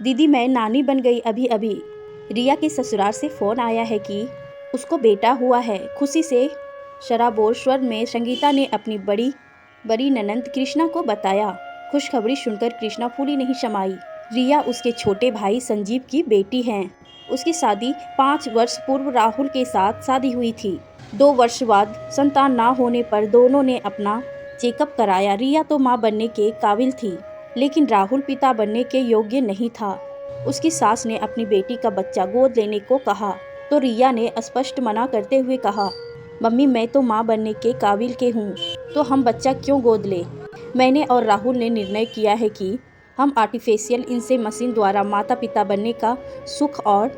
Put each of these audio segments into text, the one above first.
दीदी मैं नानी बन गई अभी अभी। रिया के ससुराल से फ़ोन आया है कि उसको बेटा हुआ है। खुशी से शराबोर स्वर में संगीता ने अपनी बड़ी ननंद कृष्णा को बताया। खुशखबरी सुनकर कृष्णा फूली नहीं समाई। रिया उसके छोटे भाई संजीव की बेटी हैं। उसकी शादी 5 वर्ष पूर्व राहुल के साथ शादी हुई थी। 2 वर्ष बाद संतान ना होने पर दोनों ने अपना चेकअप कराया। रिया तो मां बनने के काबिल थी, लेकिन राहुल पिता बनने के योग्य नहीं था। उसकी सास ने अपनी बेटी का बच्चा गोद लेने को कहा तो रिया ने स्पष्ट मना करते हुए कहा, मम्मी मैं तो मां बनने के काबिल के हूँ, तो हम बच्चा क्यों गोद ले। मैंने और राहुल ने निर्णय किया है कि हम आर्टिफिशियल इंसेमिनेशन द्वारा माता पिता बनने का सुख और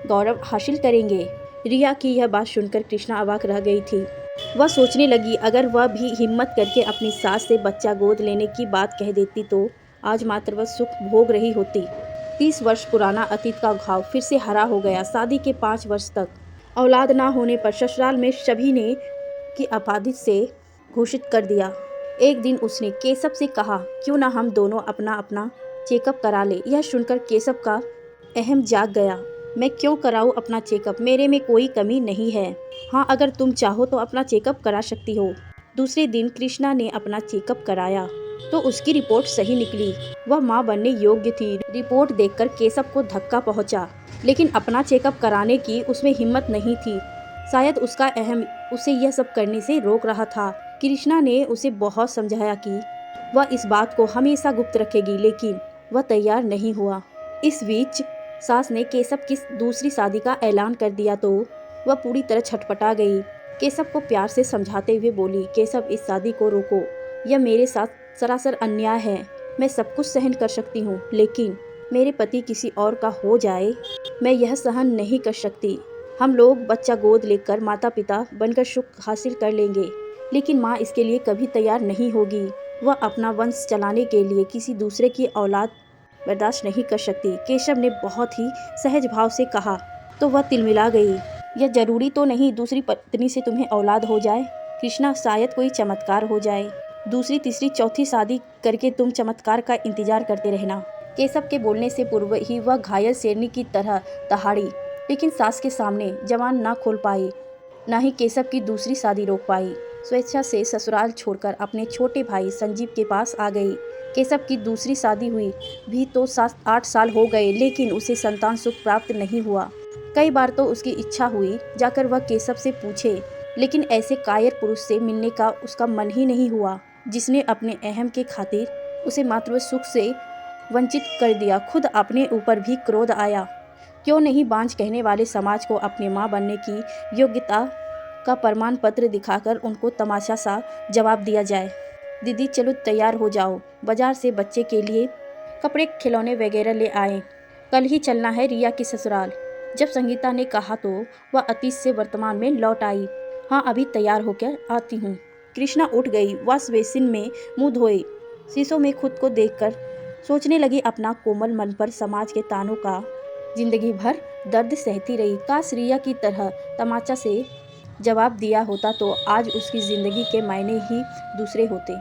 गौरव हासिल करेंगे। रिया की यह बात सुनकर कृष्णा अवाक रह गई थी। वह सोचने लगी, अगर वह भी हिम्मत करके अपनी सास से बच्चा गोद लेने की बात कह देती तो आज मात्र वह सुख भोग रही होती। 30 वर्ष पुराना अतीत का घाव फिर से हरा हो गया। शादी के 5 वर्ष तक औलाद ना होने पर ससुराल में सभी ने की आपादित से घोषित कर दिया। एक दिन उसने केशव से कहा, क्यों ना हम दोनों अपना अपना चेकअप करा ले। यह सुनकर केशव का अहम जाग गया। मैं क्यों कराऊं अपना चेकअप, मेरे में कोई कमी नहीं है। हाँ अगर तुम चाहो तो अपना चेकअप करा सकती हो। दूसरे दिन कृष्णा ने अपना चेकअप कराया तो उसकी रिपोर्ट सही निकली। वह मां बनने योग्य थी। रिपोर्ट देखकर केशव को धक्का पहुंचा, लेकिन अपना चेकअप कराने की उसमें हिम्मत नहीं थी। शायद उसका अहम उसे यह सब करने से रोक रहा था। कृष्णा ने उसे बहुत समझाया कि वह इस बात को हमेशा गुप्त रखेगी, लेकिन वह तैयार नहीं हुआ। इस बीच सास ने केशव की दूसरी शादी का ऐलान कर दिया तो वह पूरी तरह छटपटा गई। केशव को प्यार से समझाते हुए बोली, केशव इस शादी को रोको, यह मेरे साथ सरासर अन्याय है। मैं सब कुछ सहन कर सकती हूँ, लेकिन मेरे पति किसी और का हो जाए, मैं यह सहन नहीं कर सकती। हम लोग बच्चा गोद लेकर माता पिता बनकर सुख हासिल कर लेंगे, लेकिन माँ इसके लिए कभी तैयार नहीं होगी। वह अपना वंश चलाने के लिए किसी दूसरे की औलाद बर्दाश्त नहीं कर सकती। केशव ने बहुत ही सहज भाव से कहा तो वह तिलमिला गई। यह जरूरी तो नहीं दूसरी पत्नी से तुम्हें औलाद हो जाए कृष्णा, शायद कोई चमत्कार हो जाए। दूसरी तीसरी चौथी शादी करके तुम चमत्कार का इंतजार करते रहना। केशव के बोलने से पूर्व ही वह घायल शेरनी की तरह दहाड़ी, लेकिन सास के सामने जबान न खोल पाई, न ही केशव की दूसरी शादी रोक पाई। स्वेच्छा से ससुराल छोड़कर अपने छोटे भाई संजीव के पास आ गई। केशव की दूसरी शादी हुई भी तो 7-8 साल हो गए, लेकिन उसे संतान सुख प्राप्त नहीं हुआ। कई बार तो उसकी इच्छा हुई जाकर वह केशव से पूछे, लेकिन ऐसे कायर पुरुष से मिलने का उसका मन ही नहीं हुआ, जिसने अपने अहम के खातिर उसे मातृ सुख से वंचित कर दिया। खुद अपने ऊपर भी क्रोध आया। क्यों नहीं बांझ कहने वाले समाज को अपने माँ बनने की योग्यता का प्रमाण पत्र दिखाकर उनको तमाशा सा जवाब दिया जाए। दीदी चलो तैयार हो जाओ, बाजार से बच्चे के लिए कपड़े खिलौने वगैरह ले आए, कल ही चलना है रिया की ससुराल। जब संगीता ने कहा तो वह अतीत से वर्तमान में लौट आई। हाँ अभी तैयार होकर आती हूँ। कृष्णा उठ गई। वॉश बेसिन में मुंह धोए शीशों में खुद को देखकर सोचने लगी, अपना कोमल मन पर समाज के तानों का जिंदगी भर दर्द सहती रही। काश रिया की तरह तमाचा से जवाब दिया होता तो आज उसकी जिंदगी के मायने ही दूसरे होते।